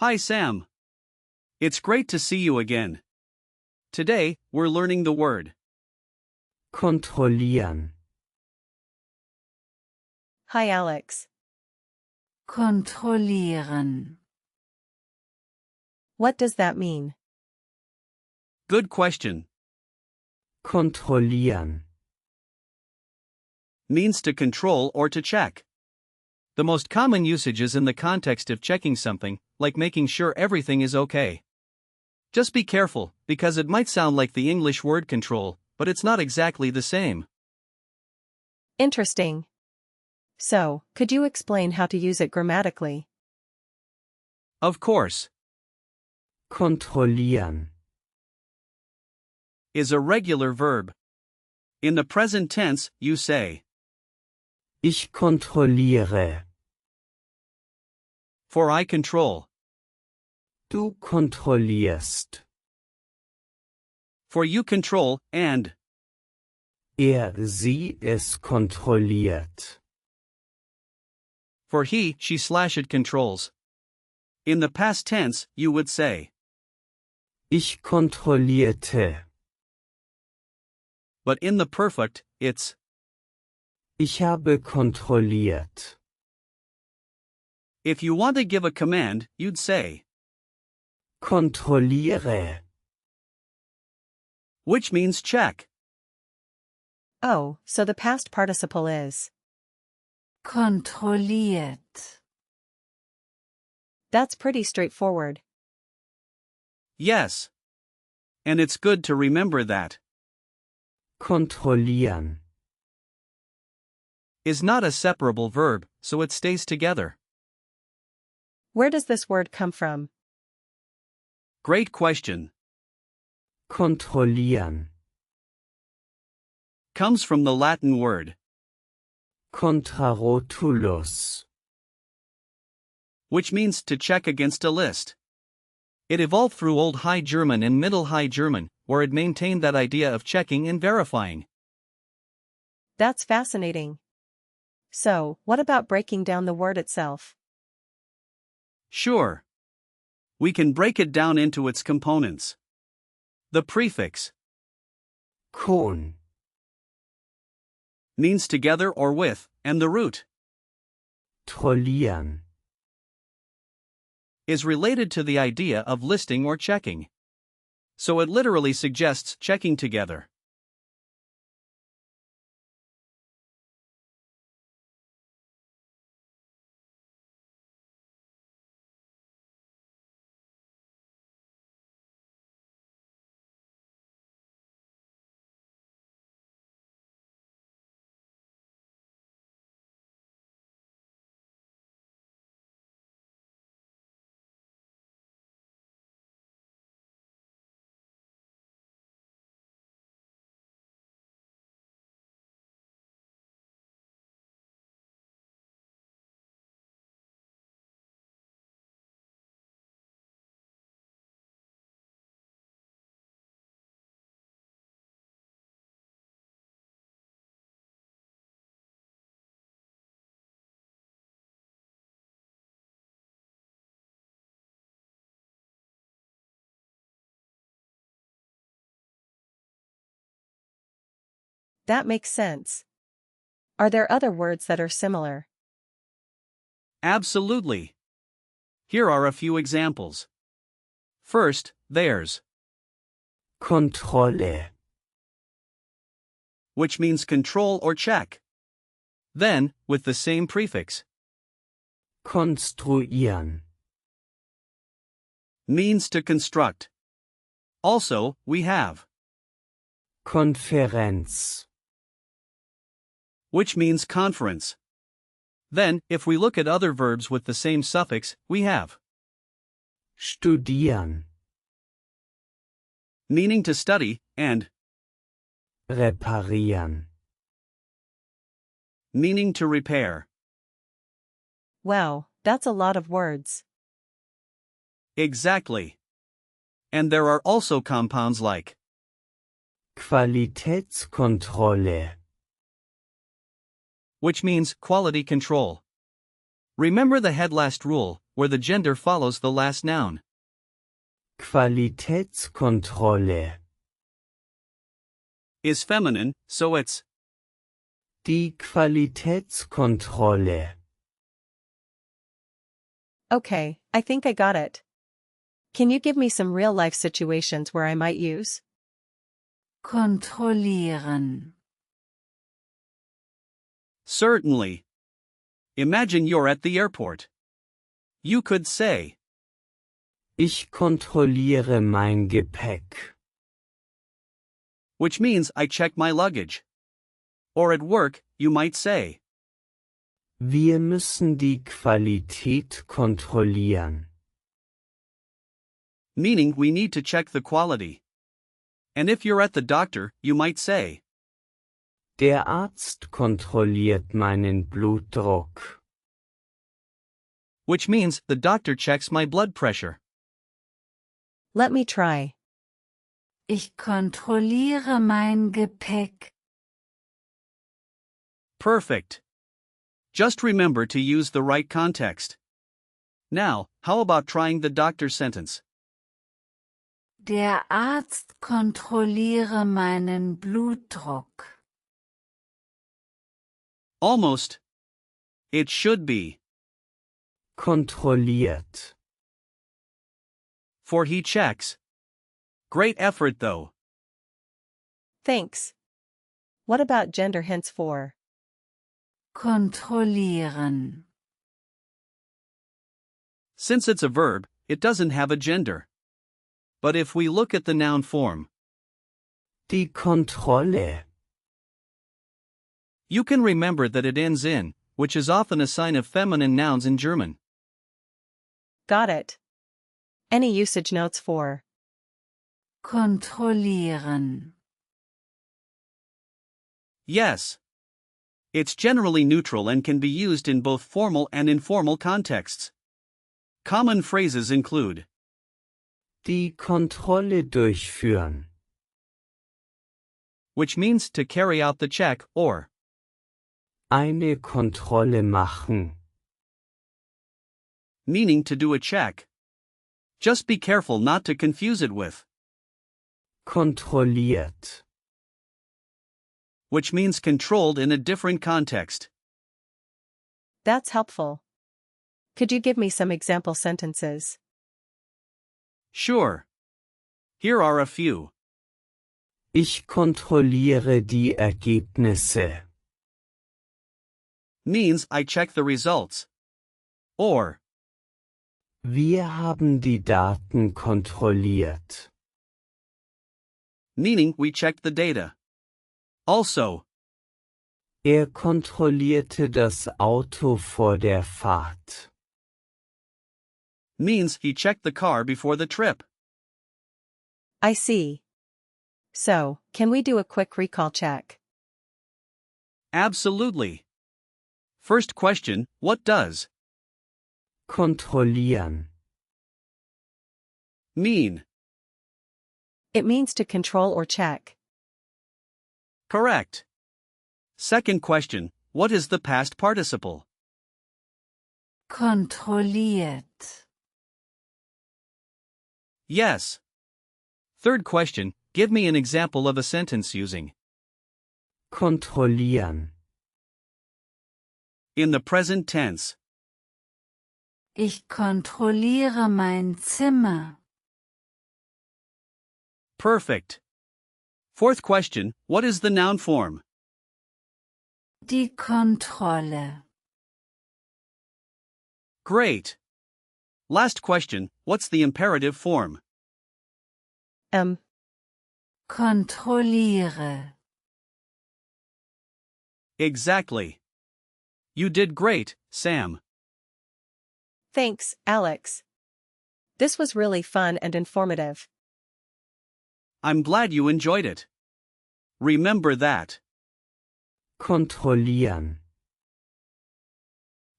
Hi Sam. It's great to see you again. Today, we're learning the word kontrollieren, Hi Alex. Kontrollieren. What does that mean? Good question. kontrollieren, Means to control or to check. The most common usage is in the context of checking something, like making sure everything is okay. Just be careful, because it might sound like the English word control, but it's not exactly the same. Interesting. So, could you explain how to use it grammatically? Of course, kontrollieren, is a regular verb. In the present tense, you say, ich kontrolliere, for I control, du kontrollierst, for you control, and sie, es kontrolliert, for he/she/it controls. In the past tense, you would say, ich kontrollierte, but in the perfect, it's ich habe kontrolliert, if you want to give a command, you'd say, kontrolliere, which means check. Oh, so the past participle is. Kontrolliert. That's pretty straightforward. Yes. And it's good to remember that kontrollieren, is not a separable verb, so it stays together. Where does this word come from? Great question. kontrollieren, Comes from the Latin word, contrarotulus, which means to check against a list. It evolved through Old High German and Middle High German, where it maintained that idea of checking and verifying. That's fascinating. So, what about breaking down the word itself? Sure. We can break it down into its components. The prefix kon, means together or with, and the root trollieren, is related to the idea of listing or checking. So it literally suggests checking together. That makes sense. Are there other words that are similar? Absolutely. Here are a few examples. First, theirs, Kontrolle, which means control or check. Then, with the same prefix, konstruieren, means to construct. Also, we have Konferenz, which means conference. Then, if we look at other verbs with the same suffix, we have studieren, meaning to study, and reparieren, meaning to repair. Wow, that's a lot of words. Exactly. And there are also compounds like Qualitätskontrolle, which means quality control. Remember the head last rule, where the gender follows the last noun. Qualitätskontrolle. Is feminine, so it's Die Qualitätskontrolle. Okay, I think I got it. Can you give me some real-life situations where I might use kontrollieren, certainly. Imagine you're at the airport. You could say, Ich kontrolliere mein Gepäck. which means I check my luggage. Or at work, you might say, Wir müssen die Qualität kontrollieren. meaning we need to check the quality. And if you're at the doctor, you might say, Der Arzt kontrolliert meinen Blutdruck. which means the doctor checks my blood pressure. Let me try. ich kontrolliere mein Gepäck. Perfect. Just remember to use the right context. Now, how about trying the doctor sentence? Der Arzt kontrolliere meinen Blutdruck. Almost. It should be. Kontrolliert. For he checks. Great effort though. Thanks. What about gender hints for Kontrollieren. Since it's a verb, it doesn't have a gender. But if we look at the noun form, Die Kontrolle. you can remember that it ends in, which is often a sign of feminine nouns in German. got it? Any usage notes for Kontrollieren. Yes. It's generally neutral and can be used in both formal and informal contexts. Common phrases include Die Kontrolle durchführen. which means to carry out the check, or Eine Kontrolle machen. meaning to do a check. Just be careful not to confuse it with Kontrolliert. which means controlled in a different context. That's helpful. Could you give me some example sentences? Sure. Here are a few. Ich kontrolliere die Ergebnisse. Means I check the results. Or Wir haben die Daten kontrolliert. meaning we checked the data. Also, Kontrollierte das Auto vor der Fahrt. means he checked the car before the trip. I see. So, can we do a quick recall check? Absolutely. First question, what does Kontrollieren. mean? It means to control or check. Correct. Second question, what is the past participle? Kontrolliert. Yes. Third question, give me an example of a sentence using Kontrollieren. in the present tense. Ich kontrolliere mein Zimmer. Perfect. Fourth question, what is the noun form? Die Kontrolle. Great. Last question, what's the imperative form? Kontrolliere. Exactly. You did great, Sam. Thanks, Alex. This was really fun and informative. I'm glad you enjoyed it. Remember that Kontrollieren.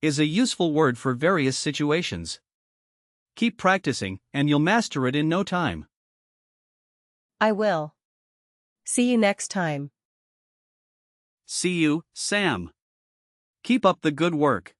is a useful word for various situations. Keep practicing, and you'll master it in no time. I will. See you next time. See you, Sam. Keep up the good work.